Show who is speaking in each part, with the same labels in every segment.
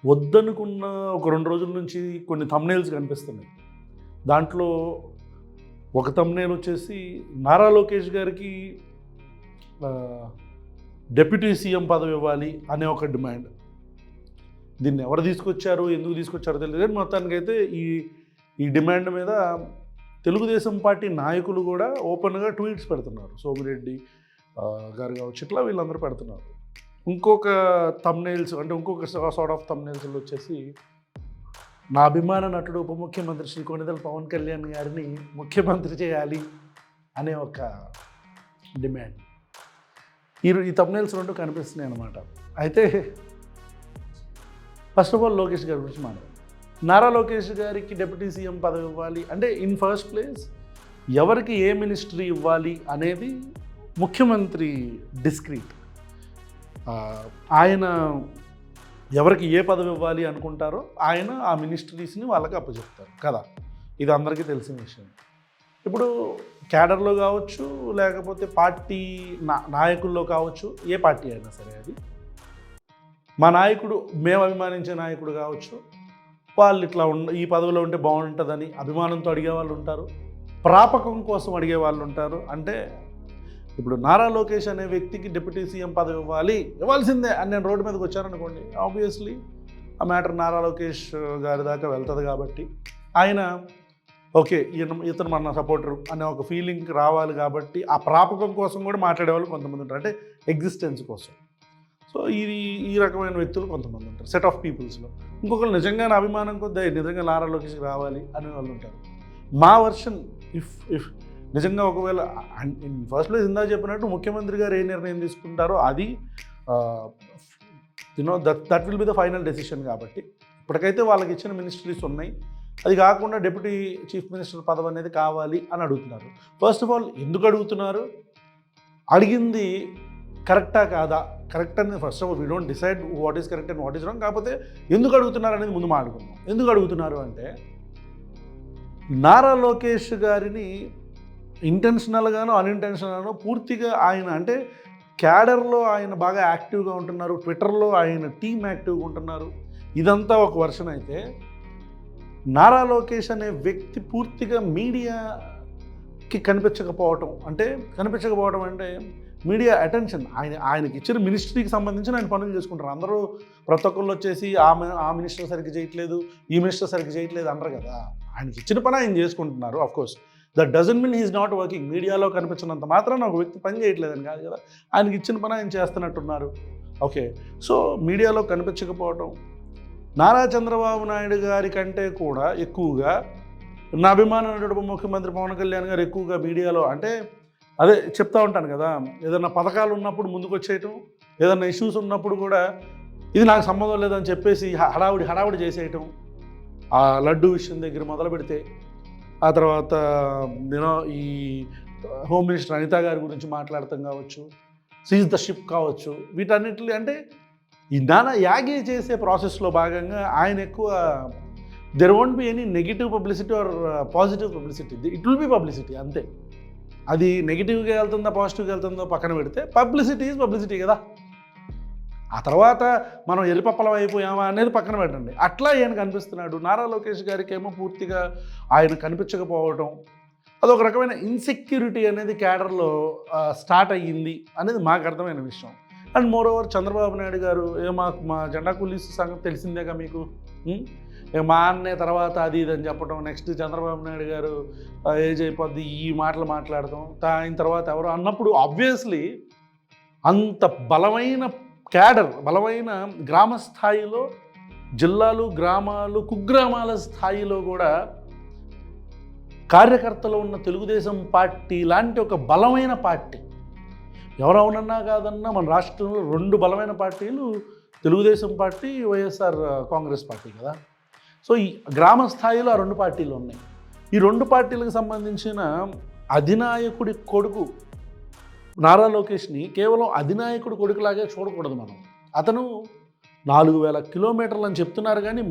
Speaker 1: వద్దనుకున్న ఒక 2 రోజుల నుంచి కొన్ని థంబ్‌నెయిల్స్ కనిపిస్తున్నాయి. దాంట్లో ఒక థంబ్‌నెయిల్ వచ్చేసి నారా లోకేష్ గారికి ఆహ్, డిప్యూటీ సీఎం పదవి ఇవ్వాలి అనే ఒక డిమాండ్. దీన్ని ఎవరు తీసుకొచ్చారు, ఎందుకు తీసుకొచ్చారో తెలీదు కానీ మొత్తానికైతే ఈ డిమాండ్ మీద తెలుగుదేశం పార్టీ నాయకులు కూడా ఓపెన్‌గా ట్వీట్స్ పెడుతున్నారు. సోమిరెడ్డి గారు కావచ్చు, ఇట్లా వీళ్ళందరూ పెడుతున్నారు. ఇంకొక థంబ్‌నెయిల్స్ అంటే ఇంకొక సార్ట్ ఆఫ్ థంబ్‌నెయిల్స్‌లో వచ్చేసి నా అభిమాన నటుడు ఉప ముఖ్యమంత్రి శ్రీ కొణిదెల పవన్ కళ్యాణ్ గారిని ముఖ్యమంత్రి చేయాలి అనే ఒక డిమాండ్. ఈ థంబ్‌నెయిల్స్ 2 కనిపిస్తున్నాయి అన్నమాట. అయితే ఫస్ట్ ఆఫ్ ఆల్ లోకేష్ గారి గురించి మాట్లాడాలి. నారా లోకేష్ గారికి డిప్యూటీ సీఎం పదవి ఇవ్వాలి అంటే ఇన్ ఫస్ట్ ప్లేస్ ఎవరికి ఏ మినిస్ట్రీ ఇవ్వాలి అనేది ముఖ్యమంత్రి డిస్క్రీట్. ఆయన ఎవరికి ఏ పదవి ఇవ్వాలి అనుకుంటారో ఆయన ఆ మినిస్ట్రీస్ని వాళ్ళకి అప్పచెప్తారు కదా. ఇది అందరికీ తెలిసిన విషయం. ఇప్పుడు క్యాడర్లో కావచ్చు, లేకపోతే పార్టీ నాయకుల్లో కావచ్చు, ఏ పార్టీ అయినా సరే అది మా నాయకుడు, మేము అభిమానించే నాయకుడు కావచ్చు, వాళ్ళు ఇట్లా ఈ పదవిలో ఉంటే బాగుంటుందని అభిమానంతో అడిగే వాళ్ళు ఉంటారు, ప్రాపకం కోసం అడిగే వాళ్ళు ఉంటారు. అంటే ఇప్పుడు నారా లోకేష్ అనే వ్యక్తికి డిప్యూటీ సీఎం పదవి ఇవ్వాల్సిందే అని నేను రోడ్డు మీదకి వచ్చాననుకోండి, ఆబ్వియస్లీ ఆ మ్యాటర్ నారా లోకేష్ గారి దాకా వెళ్తుంది కాబట్టి ఆయన ఓకే ఇతను మన సపోర్టర్ అనే ఒక ఫీలింగ్ రావాలి కాబట్టి ఆ ప్రాపకం కోసం కూడా మాట్లాడేవాళ్ళు కొంతమంది ఉంటారు, అంటే ఎగ్జిస్టెన్స్ కోసం. సో ఈ రకమైన వ్యక్తులు కొంతమంది ఉంటారు, సెట్ ఆఫ్ పీపుల్స్లో. ఇంకొకరు నిజంగానే అభిమానం కొద్ది నిజంగా నారా లోకేష్కి రావాలి అనే వాళ్ళు ఉంటారు. మా వర్షన్ ఇఫ్ నిజంగా ఒకవేళ ఇన్ ఫస్ట్ ప్లేస్ ఇందాక చెప్పినట్టు ముఖ్యమంత్రి గారు ఏ నిర్ణయం తీసుకుంటారో అది that will be the final decision. కాబట్టి ఇప్పటికైతే వాళ్ళకి ఇచ్చిన మినిస్ట్రీస్ ఉన్నాయి, అది కాకుండా డిప్యూటీ చీఫ్ మినిస్టర్ పదవి అనేది కావాలి అని అడుగుతున్నారు. ఫస్ట్ ఆఫ్ ఆల్ ఎందుకు అడుగుతున్నారు, అడిగింది కరెక్టా కాదా? కరెక్ట్ అనేది first of all we don't decide what is correct and what is wrong. కాకపోతే ఎందుకు అడుగుతున్నారు అనేది ముందు మాట్లాడుకుందాం. ఎందుకు అడుగుతున్నారు అంటే నారా లోకేష్ గారిని ఇంటెన్షనల్గానో అన్ఇంటెన్షనల్గానో పూర్తిగా ఆయన అంటే క్యాడర్లో ఆయన బాగా యాక్టివ్గా ఉంటున్నారు, ట్విట్టర్లో ఆయన టీం యాక్టివ్గా ఉంటున్నారు. ఇదంతా ఒక వర్షన్ అయితే నారా లోకేష్ అనే వ్యక్తి పూర్తిగా మీడియాకి కనిపించకపోవటం అంటే మీడియా అటెన్షన్ ఆయనకి ఇచ్చిన మినిస్ట్రీకి సంబంధించిన ఆయన పనులు చేసుకుంటారు. అందరూ ప్రతి ఒక్కళ్ళు వచ్చేసి ఆ మినిస్టర్ సరిగ్గా చేయట్లేదు, ఈ మినిస్టర్ సరిగ్గా చేయట్లేదు అనరు కదా. ఆయనకి ఇచ్చిన పని ఆయన చేసుకుంటున్నారు. Of course that doesn't mean he is not working. మీడియాలో కనిపించినంత మాత్రాన ఒక వ్యక్తి పని చేయట్లేదని కాదు కదా, ఆయనకి ఇచ్చిన పని ఆయన చేస్తున్నట్టున్నారు. ఓకే, సో మీడియాలో కనిపించకపోవటం, నారా చంద్రబాబు నాయుడు గారి కంటే కూడా ఎక్కువగా నా అభిమాన నటుడు ముఖ్యమంత్రి పవన్ కళ్యాణ్ గారు ఎక్కువగా మీడియాలో అంటే అదే చెప్తా ఉంటాను కదా, ఏదైనా పథకాలు ఉన్నప్పుడు ముందుకు వచ్చేయటం, ఏదైనా ఇష్యూస్ ఉన్నప్పుడు కూడా ఇది నాకు సంబంధం లేదని చెప్పేసి హడావుడి చేసేయటం. ఆ లడ్డు విషయం దగ్గర మొదలు పెడితే ఆ తర్వాత ఈ హోమ్ మినిస్టర్ అనిత గారి గురించి మాట్లాడటం కావచ్చు, సీజ్ ద షిప్ కావచ్చు, వీటన్నిటి అంటే ఈ నానా యాగే చేసే ప్రాసెస్లో భాగంగా ఆయన ఎక్కువ there won't be any negative publicity are positive publicity, it will be publicity అంతే. అది నెగిటివ్గా వెళ్తుందో పాజిటివ్గా వెళ్తుందో పక్కన పెడితే పబ్లిసిటీ ఈజ్ పబ్లిసిటీ కదా. ఆ తర్వాత మనం ఎల్లిపప్పలం అయిపోయామా అనేది పక్కన పెట్టండి. అట్లా ఆయన కనిపిస్తున్నాడు. నారా లోకేష్ గారికి ఏమో పూర్తిగా ఆయన కనిపించకపోవడం, అదొక రకమైన ఇన్సెక్యూరిటీ అనేది క్యాడర్లో స్టార్ట్ అయ్యింది అనేది మాకు అర్థమైన విషయం. And more over Chandrababu Naidu గారు మా జెండా కూలీస్ సంగతి తెలిసిందేగా మీకు, మా అన్నే తర్వాత అది ఇది అని చెప్పడం, నెక్స్ట్ చంద్రబాబు నాయుడు గారు ఏజ్ అయిపోద్ది ఈ మాటలు మాట్లాడటం, ఆయన తర్వాత ఎవరు అన్నప్పుడు ఆబ్వియస్లీ అంత బలమైన క్యాడర్, బలమైన గ్రామ స్థాయిలో, జిల్లాలు, గ్రామాలు, కుగ్రామాల స్థాయిలో కూడా కార్యకర్తలు ఉన్న తెలుగుదేశం పార్టీ లాంటి ఒక బలమైన పార్టీ, ఎవరు అవునన్నా కాదన్నా మన రాష్ట్రంలో 2 బలమైన పార్టీలు తెలుగుదేశం పార్టీ, వైఎస్ఆర్ కాంగ్రెస్ పార్టీ కదా. సో ఈ గ్రామ స్థాయిలో ఆ 2 పార్టీలు ఉన్నాయి. ఈ 2 పార్టీలకు సంబంధించిన అధినాయకుడి కొడుకు నారా లోకేష్ని కేవలం అధినాయకుడు కొడుకులాగే చూడకూడదు మనం. అతను 4000 కిలోమీటర్లు అని చెప్తున్నారు కానీ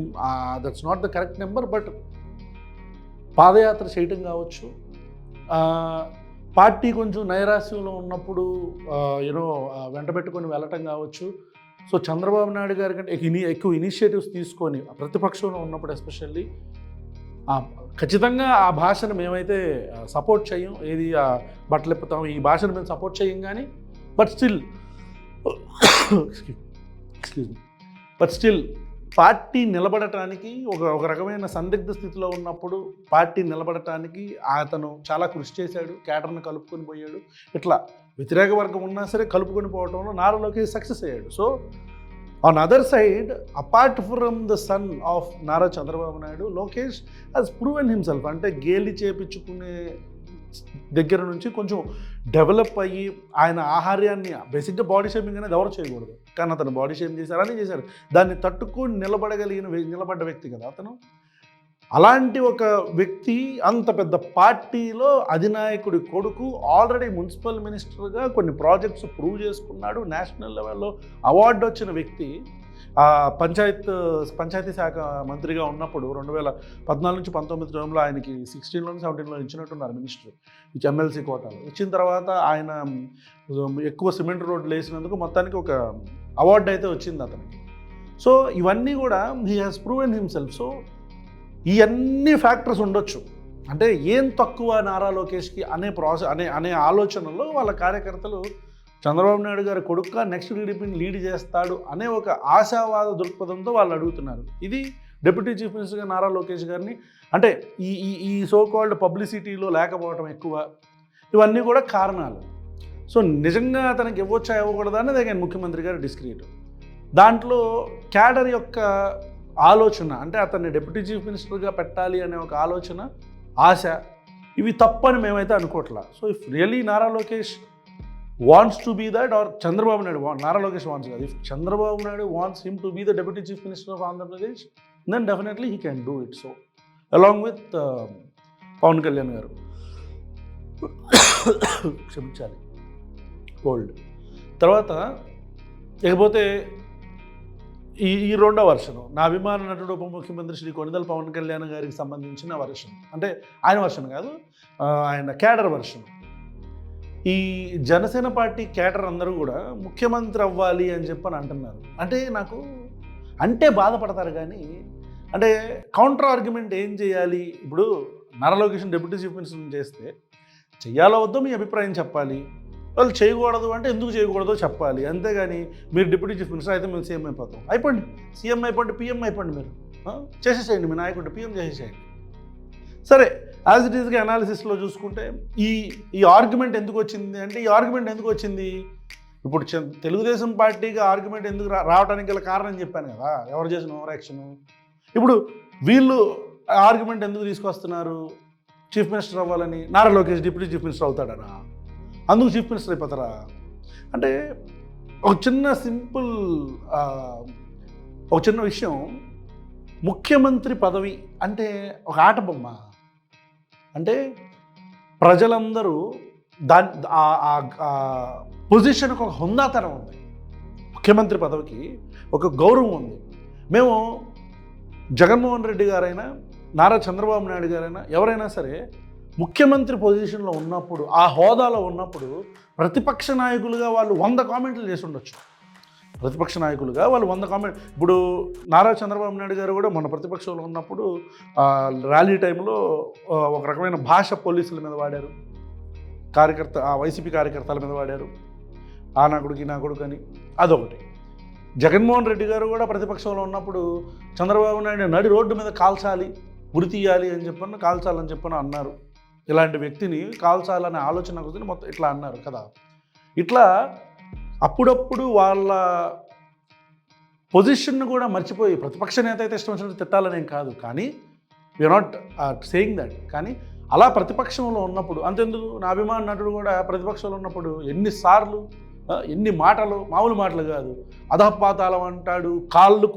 Speaker 1: that's not the correct number, but padayatra చేయటం కావచ్చు, పార్టీ కొంచెం నైరాశ్యంలో ఉన్నప్పుడు వెంట పెట్టుకొని వెళ్ళటం కావచ్చు, సో చంద్రబాబు నాయుడు గారి కంటే ఎక్కువ ఇనిషియేటివ్స్ తీసుకొని ప్రతిపక్షంలో ఉన్నప్పుడు ఎస్పెషల్లీ ఖచ్చితంగా ఆ భాషను మేమైతే సపోర్ట్ చేయం, ఏది బట్టలు ఎప్పుతాం ఈ భాషను మేము సపోర్ట్ చేయం, కానీ బట్ స్టిల్ పార్టీ నిలబడటానికి ఒక రకమైన సందిగ్ధ స్థితిలో ఉన్నప్పుడు పార్టీ నిలబడటానికి అతను చాలా కృషి చేశాడు, క్యాడర్ని కలుపుకొని పోయాడు. ఇట్లా వ్యతిరేక వర్గం ఉన్నా సరే కలుపుకొని పోవడంలో నారా లోకేష్ సక్సెస్ అయ్యాడు. So on other side, apart from the son of Nara Chandrababu Naidu, Lokesh has proven himself. అంటే గేలి చేపించుకునే దగ్గర నుంచి కొంచెం డెవలప్ అయ్యి ఆయన ఆహార్యాన్ని బేసిక్గా బాడీ షేమింగ్ అనేది ఎవరు చేయకూడదు, కానీ అతను బాడీ షేమ్ చేశారని చేశారు. దాన్ని తట్టుకొని నిలబడ్డ వ్యక్తి కదా అతను. అలాంటి ఒక వ్యక్తి అంత పెద్ద పార్టీలో అధినాయకుడి కొడుకు ఆల్రెడీ మున్సిపల్ మినిస్టర్గా కొన్ని ప్రాజెక్ట్స్ ప్రూవ్ చేసుకున్నాడు, నేషనల్ లెవెల్లో అవార్డు వచ్చిన వ్యక్తి. పంచాయతీ శాఖ మంత్రిగా ఉన్నప్పుడు 2014 నుంచి 19 టైంలో ఆయనకి 16లో 17లో ఇచ్చినట్టున్నారు మినిస్టర్, ఎమ్మెల్సీ కోటాలో ఇచ్చిన తర్వాత ఆయన ఎక్కువ సిమెంట్ రోడ్లు వేసినందుకు మొత్తానికి ఒక అవార్డు అయితే వచ్చింది అతనికి. సో ఇవన్నీ కూడా he has proven himself. So ఇవన్నీ ఫ్యాక్టర్స్ ఉండొచ్చు, అంటే ఏం తక్కువ నారా లోకేష్కి అనే ఆలోచనలో వాళ్ళ కార్యకర్తలు చంద్రబాబు నాయుడు గారి కొడుకుగా నెక్స్ట్ టీడీపీని లీడ్ చేస్తాడు అనే ఒక ఆశావాద దృక్పథంతో వాళ్ళు అడుగుతున్నారు. ఇది డిప్యూటీ చీఫ్ మినిస్టర్గా నారా లోకేష్ గారిని అంటే ఈ సో కాల్డ్ పబ్లిసిటీలో లేకపోవడం ఎక్కువ, ఇవన్నీ కూడా కారణాలు. సో నిజంగా అతనికి ఇవ్వచ్చా ఇవ్వకూడదా అనేది ఆయన ముఖ్యమంత్రి గారు డిస్క్రియేట్. దాంట్లో క్యాడర్ యొక్క ఆలోచన, అంటే అతన్ని డిప్యూటీ చీఫ్ మినిస్టర్గా పెట్టాలి అనే ఒక ఆలోచన, ఆశ, ఇవి తప్పని మేమైతే అనుకోవట్లా. So if really Nara Lokesh wants to be that, or Chandrababu Naidu Nara Lokesh wants that. If Chandrababu Naidu wants him to be the Deputy Chief Minister of Andhra Pradesh, then definitely he can do it. So, along with Pawan Kalyan garu. క్షమించాలి cold. తర్వాత ఇకపోతే ఈ రెండో వర్షను, నా అభిమాన నటుడు ఉప ముఖ్యమంత్రి శ్రీ కొణిదెల పవన్ కళ్యాణ్ గారికి సంబంధించిన వర్షన్, అంటే ఆయన వర్షన్ కాదు, ఆయన క్యాడర్ వర్షన్. ఈ జనసేన పార్టీ క్యాడర్ అందరూ కూడా ముఖ్యమంత్రి అవ్వాలి అని చెప్పని అంటున్నారు. అంటే బాధపడతారు, కానీ అంటే కౌంటర్ ఆర్గ్యుమెంట్ ఏం చేయాలి? ఇప్పుడు Nara Lokesh deputy chief minister చేస్తే చెయ్యాలో వద్దో మీ అభిప్రాయం చెప్పాలి, వాళ్ళు చేయకూడదు అంటే ఎందుకు చేయకూడదో చెప్పాలి. అంతేగాని మీరు డిప్యూటీ చీఫ్ మినిస్టర్ అయితే మేము సీఎం అయిపోతాం, అయిపోండి, సీఎం అయిపోండి, పిఎం అయిపోండి, మీరు చేసేసేయండి, మీ నాయకుడు పిఎం చేసేసేయండి. సరే, యాజ్ ఇట్ ఈస్గా అనాలిసిస్లో చూసుకుంటే ఈ ఆర్గ్యుమెంట్ ఎందుకు వచ్చింది అంటే, ఈ ఆర్గ్యుమెంట్ ఎందుకు వచ్చింది, ఇప్పుడు తెలుగుదేశం పార్టీగా ఆర్గ్యుమెంట్ ఎందుకు రావడానికి గల కారణం చెప్పాను కదా, ఎవరు చేసిన ఓవర్ యాక్షన్. ఇప్పుడు వీళ్ళు ఆర్గ్యుమెంట్ ఎందుకు తీసుకొస్తున్నారు, చీఫ్ మినిస్టర్ అవ్వాలని. Nara Lokesh deputy chief minister అవుతాడనా, అందుకు చీఫ్ మినిస్టర్ అయిపోతారా అంటే, ఒక చిన్న విషయం, ముఖ్యమంత్రి పదవి అంటే ఒక ఆట బొమ్మ. అంటే ప్రజలందరూ పొజిషన్కి ఒక హుందాతనం ఉంది, ముఖ్యమంత్రి పదవికి ఒక గౌరవం ఉంది. మేము జగన్మోహన్ రెడ్డి గారైనా నారా చంద్రబాబు నాయుడు గారైనా ఎవరైనా సరే ముఖ్యమంత్రి పొజిషన్లో ఉన్నప్పుడు, ఆ హోదాలో ఉన్నప్పుడు ప్రతిపక్ష నాయకులుగా వాళ్ళు 100 కామెంట్లు చేసి ఉండొచ్చు. ప్రతిపక్ష నాయకులుగా వాళ్ళు 100 కామెంట్. ఇప్పుడు నారా చంద్రబాబు నాయుడు గారు కూడా మొన్న ప్రతిపక్షంలో ఉన్నప్పుడు ర్యాలీ టైంలో ఒక రకమైన భాష పోలీసుల మీద వాడారు, వైసీపీ కార్యకర్తల మీద వాడారు, ఆ నా కొడుకు ఈ నా కొడుకు అని. అదొకటి. జగన్మోహన్ రెడ్డి గారు కూడా ప్రతిపక్షంలో ఉన్నప్పుడు చంద్రబాబు నాయుడు నడి రోడ్డు మీద కాల్చాలి, ఉరి తీయాలి అని కాల్చాలని అన్నారు. ఇలాంటి వ్యక్తిని కాల్చాలనే ఆలోచన కూర్చొని మొత్తం ఇట్లా అన్నారు కదా. ఇట్లా అప్పుడప్పుడు వాళ్ళ పొజిషన్ను కూడా మర్చిపోయి, ప్రతిపక్ష నేత అయితే ఇష్టం వచ్చినట్టు తిట్టాలనేం కాదు, కానీ వీఆర్ నాట్ సేయింగ్ దట్, కానీ అలా ప్రతిపక్షంలో ఉన్నప్పుడు అంతెందుకు, నా అభిమాన నటుడు కూడా ప్రతిపక్షంలో ఉన్నప్పుడు ఎన్నిసార్లు ఎన్ని మాటలు, మామూలు మాటలు కాదు, అధపాతాళం అంటాడు, కాళ్ళు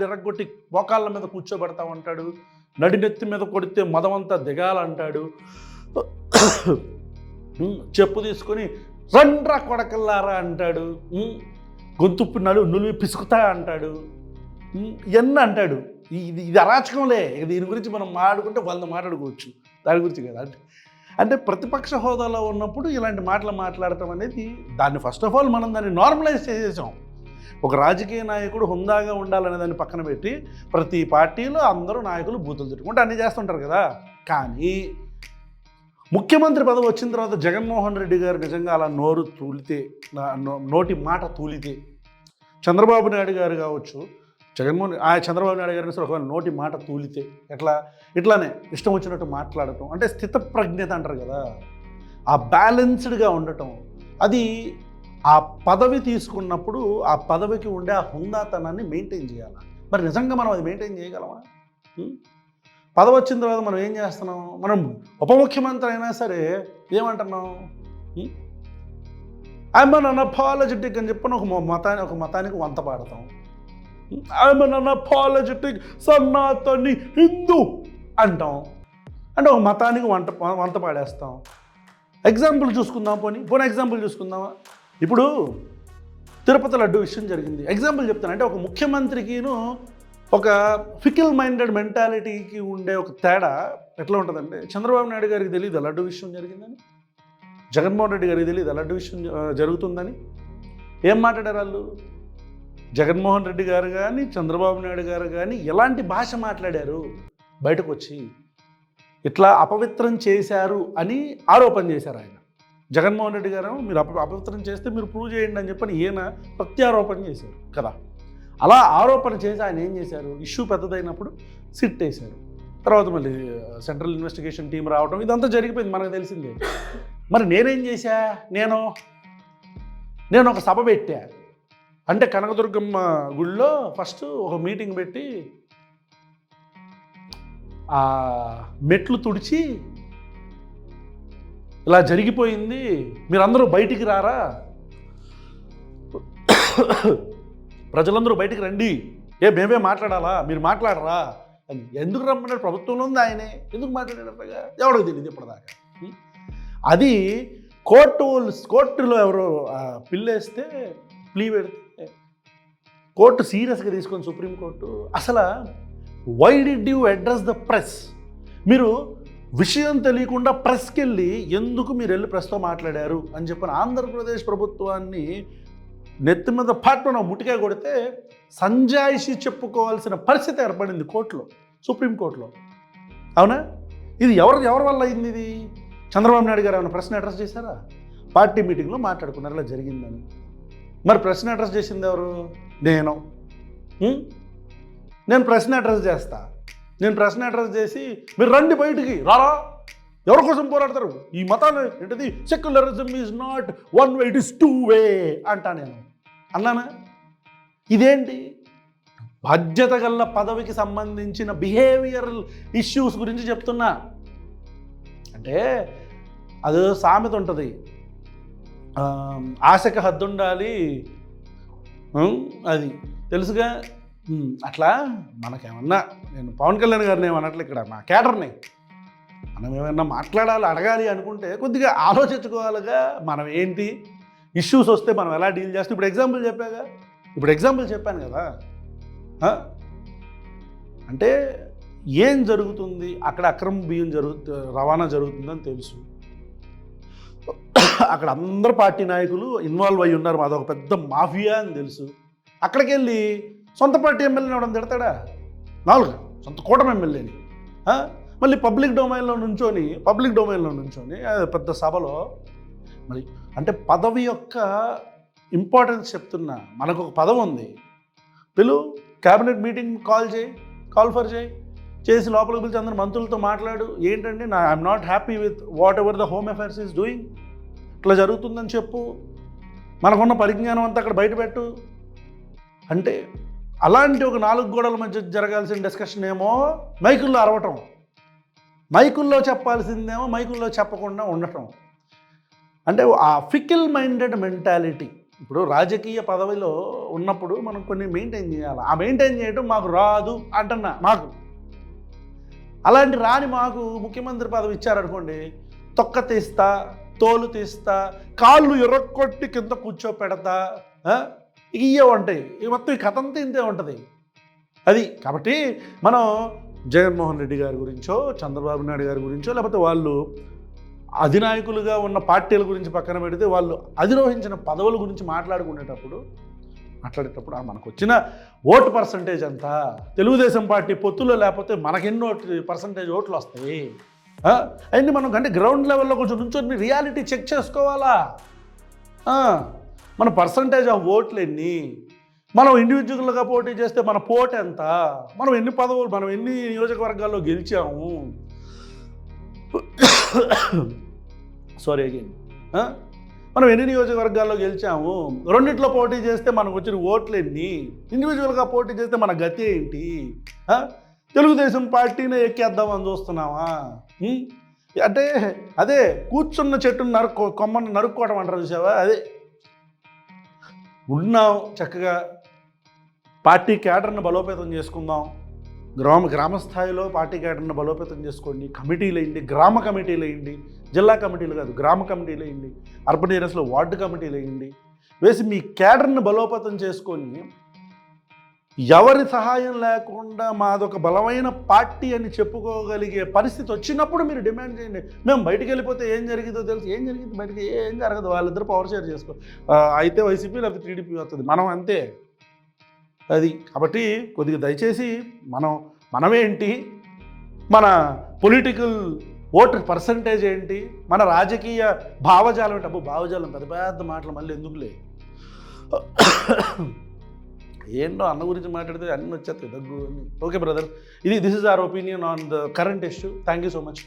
Speaker 1: ఎరగొట్టి మోకాళ్ళ మీద కూర్చోబెడతామంటాడు, నడినెత్తి మీద కొడితే మదమంతా దిగాలంటాడు, చెప్పు తీసుకొని రండ్రా కొడకల్లారా అంటాడు, గొంతుప్పు నులివి పిసుకుతా అంటాడు, ఇవన్నీ అంటాడు. ఇది అరాచకంలే. దీని గురించి మనం మాట్లాడుకుంటే 100 మాట్లాడుకోవచ్చు, దాని గురించి కదా. అంటే ప్రతిపక్ష హోదాలో ఉన్నప్పుడు ఇలాంటి మాటలు మాట్లాడటం అనేది, దాన్ని ఫస్ట్ ఆఫ్ ఆల్ మనం దాన్ని నార్మలైజ్ చేసేసాం. ఒక రాజకీయ నాయకుడు హుందాగా ఉండాలనే దాన్ని పక్కన పెట్టి ప్రతి పార్టీలో అందరూ నాయకులు బూతులు తిట్టుకుంటే అన్నీ చేస్తుంటారు కదా. కానీ ముఖ్యమంత్రి పదవి వచ్చిన తర్వాత జగన్మోహన్ రెడ్డి గారు నిజంగా అలా నోరు తూలితే, నోటి మాట తూలితే, చంద్రబాబు నాయుడు గారు కావచ్చు, చంద్రబాబు నాయుడు గారిని ఒకవేళ నోటి మాట తూలితే ఇట్లానే ఇష్టం వచ్చినట్టు మాట్లాడటం, అంటే స్థితప్రజ్ఞత అంటారు కదా, ఆ బ్యాలెన్స్డ్గా ఉండటం, అది ఆ పదవి తీసుకున్నప్పుడు ఆ పదవికి ఉండే ఆ హుందాతనాన్ని మెయింటైన్ చేయాలి. మరి నిజంగా మనం అది మెయింటైన్ చేయగలమా? పదవి వచ్చిన తర్వాత మనం ఏం చేస్తున్నాం? మనం ఉప ముఖ్యమంత్రి అయినా సరే ఏమంటున్నాం? ఐఎమ్ అన్అపాలజెటిక్ అని చెప్పిన ఒక మతానికి వంత పాడతాం. ఐఎమ్ అన్అపాలజెటిక్ సనాతని హిందూ అంటాం, అంటే ఒక మతానికి వంత పాడేస్తాం. ఎగ్జాంపుల్ చూసుకుందాం, పోనీ ఎగ్జాంపుల్ చూసుకుందామా? ఇప్పుడు తిరుపతి లడ్డు విషయం జరిగింది, ఎగ్జాంపుల్ చెప్తాను. అంటే ఒక ముఖ్యమంత్రికిను ఒక ఫికిల్ మైండెడ్ మెంటాలిటీకి ఉండే ఒక తేడా ఎట్లా ఉంటుందంటే, చంద్రబాబు నాయుడు గారికి తెలియదు లడ్డు విషయం జరిగిందని, జగన్మోహన్ రెడ్డి గారికి తెలియదు లడ్డు విషయం జరుగుతుందని. ఏం మాట్లాడారు వాళ్ళు? జగన్మోహన్ రెడ్డి గారు కానీ చంద్రబాబు నాయుడు గారు కానీ ఎలాంటి భాష మాట్లాడారు? బయటకు వచ్చి ఇట్లా అపవిత్రం చేశారు అని ఆరోపణ చేశారు ఆయన. జగన్మోహన్ రెడ్డి గారు మీరు అపవిత్రం చేస్తే మీరు ప్రూవ్ చేయండి అని చెప్పని ఈయన ప్రత్యారోపణ చేశారు కదా. అలా ఆరోపణ చేసి ఆయన ఏం చేశారు? ఇష్యూ పెద్దదైనప్పుడు సిట్ వేశారు. తర్వాత మళ్ళీ సెంట్రల్ ఇన్వెస్టిగేషన్ టీం రావడం, ఇదంతా జరిగిపోయింది, మనకు తెలిసిందే. మరి నేనేం చేశా? నేను ఒక సభ పెట్టా. అంటే కనకదుర్గమ్మ గుళ్ళో ఫస్ట్ ఒక మీటింగ్ పెట్టి ఆ మెట్లు తుడిచి ఇలా జరిగిపోయింది, మీరందరూ బయటికి రారా, ప్రజలందరూ బయటికి రండి, మేమే మాట్లాడాలా, మీరు మాట్లాడరా అని. ఎందుకు రమ్మన్నాడు? ప్రభుత్వంలో ఉంది ఆయనే, ఎందుకు మాట్లాడారగా ఎవరికి తెలియదు ఇప్పటిదాకా. అది కోర్టులో ఎవరో పిల్లేస్తే ప్లీ పెడితే కోర్టు సీరియస్గా తీసుకొని సుప్రీంకోర్టు అసలు why did you address the press? మీరు విషయం తెలియకుండా ప్రెస్కి వెళ్ళి ఎందుకు మీరు వెళ్ళి ప్రెస్తో మాట్లాడారు అని చెప్పిన ఆంధ్రప్రదేశ్ ప్రభుత్వాన్ని నెత్తి మీద పాటున ముటికాయ కొడితే సంజాయిషి చెప్పుకోవాల్సిన పరిస్థితి ఏర్పడింది కోర్టులో, సుప్రీంకోర్టులో. అవునా? ఇది ఎవరి వల్ల అయింది? ఇది చంద్రబాబు నాయుడు గారు ఏమైనా ప్రశ్న అడ్రస్ చేశారా? పార్టీ మీటింగ్లో మాట్లాడుకున్నారు ఇలా జరిగిందని. మరి ప్రశ్న అడ్రస్ చేసింది ఎవరు? నేను ప్రశ్న అడ్రస్ చేస్తా. నేను ప్రశ్న అడ్రస్ చేసి మీరు రండి బయటికి రారా, ఎవరి కోసం పోరాడతారు? ఈ మతాలు ఏంటిది? Secularism is not one way, it is two way అంటా. నేను అన్నానా? ఇదేంటి? బాధ్యత గల పదవికి సంబంధించిన బిహేవియరల్ ఇష్యూస్ గురించి చెప్తున్నా. అంటే అది సామెత ఉంటుంది, ఆశకు హద్దుండాలి, అది తెలుసుగా. అట్లా మనకేమన్నా, నేను పవన్ కళ్యాణ్ గారిని ఏమన్నట్లు ఇక్కడ నా క్యాడర్ని మనం ఏమైనా మాట్లాడాలి, అడగాలి అనుకుంటే కొద్దిగా ఆలోచించుకోవాలిగా. మనం ఏంటి ఇష్యూస్ వస్తే మనం ఎలా డీల్ చేస్తాం? ఇప్పుడు ఎగ్జాంపుల్ చెప్పాను కదా. అంటే ఏం జరుగుతుంది అక్కడ? అక్రమ బియ్యం రవాణా జరుగుతుందని తెలుసు. అక్కడ అందరు పార్టీ నాయకులు ఇన్వాల్వ్ అయ్యి ఉన్నారు, అదొక పెద్ద మాఫియా అని తెలుసు. అక్కడికి వెళ్ళి సొంత పార్టీ ఎమ్మెల్యేని అవడం తిడతాడా? సొంత కూటమి ఎమ్మెల్యేని మళ్ళీ పబ్లిక్ డొమైన్లో నుంచొని పెద్ద సభలో మరి అంటే పదవి యొక్క ఇంపార్టెన్స్ చెప్తున్నా. మనకు ఒక పదవి ఉంది, క్యాబినెట్ మీటింగ్ కాల్ ఫర్ చేసి లోపలికి పిలిచి అందరు మంత్రులతో మాట్లాడు, ఏంటంటే I'm not happy with what ever the home affairs is doing, ఇట్లా జరుగుతుందని చెప్పు, మనకున్న పరిజ్ఞానం అంతా అక్కడ బయటపెట్టు. అంటే అలాంటి ఒక 4 గోడల మధ్య జరగాల్సిన డిస్కషన్ ఏమో మైకుల్లో అరవటం, మైకుల్లో చెప్పాల్సిందేమో మైకుల్లో చెప్పకుండా ఉండటం. అంటే ఆ ఫికిల్ మైండెడ్ మెంటాలిటీ. ఇప్పుడు రాజకీయ పదవిలో ఉన్నప్పుడు మనం కొన్ని మెయింటైన్ చేయాలి. ఆ మెయింటైన్ చేయడం మాకు రాదు అంటున్నా. అలాంటి రాని మాకు ముఖ్యమంత్రి పదవి ఇచ్చారనుకోండి, తొక్క తీస్తా, తోలు తీస్తా, కాళ్ళు ఎర్రకొట్టి కింద కూర్చోపెడతా, ఇవే ఉంటాయి. ఇక మొత్తం ఈ కథ అంతా ఇంతే ఉంటుంది. అది కాబట్టి మనం జగన్మోహన్ రెడ్డి గారి గురించో, చంద్రబాబు నాయుడు గారి గురించో, లేకపోతే వాళ్ళు అధినాయకులుగా ఉన్న పార్టీల గురించి పక్కన పెడితే వాళ్ళు అధిరోహించిన పదవుల గురించి మాట్లాడుకునేటప్పుడు మాట్లాడేటప్పుడు మనకు వచ్చిన ఓటు పర్సంటేజ్ అంతా తెలుగుదేశం పార్టీ పొత్తులో లేకపోతే మనకెన్నో పర్సంటేజ్ ఓట్లు వస్తాయి అవన్నీ మనం అంటే గ్రౌండ్ లెవెల్లో కొంచెం నుంచొని రియాలిటీ చెక్ చేసుకోవాలా. మన పర్సంటేజ్ ఆఫ్ ఓట్లు ఎన్ని, మనం ఇండివిజువల్గా పోటీ చేస్తే మన పోటు ఎంత, మనం ఎన్ని పదవులు, మనం ఎన్ని నియోజకవర్గాల్లో గెలిచాము, సారీ అగైన్, మనం ఎన్ని నియోజకవర్గాల్లో గెలిచాము, రెండిట్లో పోటీ చేస్తే మనకు వచ్చిన ఓట్లు ఎన్ని, ఇండివిజువల్గా పోటీ చేస్తే మన గతి ఏంటి, తెలుగుదేశం పార్టీనే ఎక్కేద్దామని చూస్తున్నావా? అంటే అదే కూర్చున్న చెట్టును కొమ్మను నరుక్కోవడం అంటారు చూసావా, అదే ఉన్నాం. చక్కగా పార్టీ క్యాడర్ను బలోపేతం చేసుకుందాం, గ్రామ స్థాయిలో పార్టీ క్యాడర్ను బలోపేతం చేసుకోండి, కమిటీలు వేయండి, గ్రామ కమిటీలు వేయండి, జిల్లా కమిటీలు కాదు గ్రామ కమిటీలు వేయండి, అర్బన్ ఏరియాస్లో వార్డు కమిటీలు వేయండి, వేసి మీ క్యాడర్ను బలోపేతం చేసుకొని ఎవరి సహాయం లేకుండా మాదొక బలమైన పార్టీ అని చెప్పుకోగలిగే పరిస్థితి వచ్చినప్పుడు మీరు డిమాండ్ చేయండి. మేము బయటికి వెళ్ళిపోతే ఏం జరిగిందో తెలుసు, ఏం జరిగింది బయటికి ఏం జరగదు, వాళ్ళిద్దరు పవర్ షేర్ చేసుకో, అయితే వైసీపీ లేకపోతే టీడీపీ వస్తుంది, మనం అంతే. అది కాబట్టి కొద్దిగా దయచేసి మనమేంటి, మన పొలిటికల్ ఓటర్ పర్సంటేజ్ ఏంటి, మన రాజకీయ భావజాలం ఏంటి, భావజాలం పెద్ద పెద్ద మాటలు మళ్ళీ ఎందుకులే, ఏంటో అన్న గురించి మాట్లాడితే అన్నీ వచ్చేస్తాయి దగ్గు. Okay brother, this is our opinion on the current issue. Thank you so much.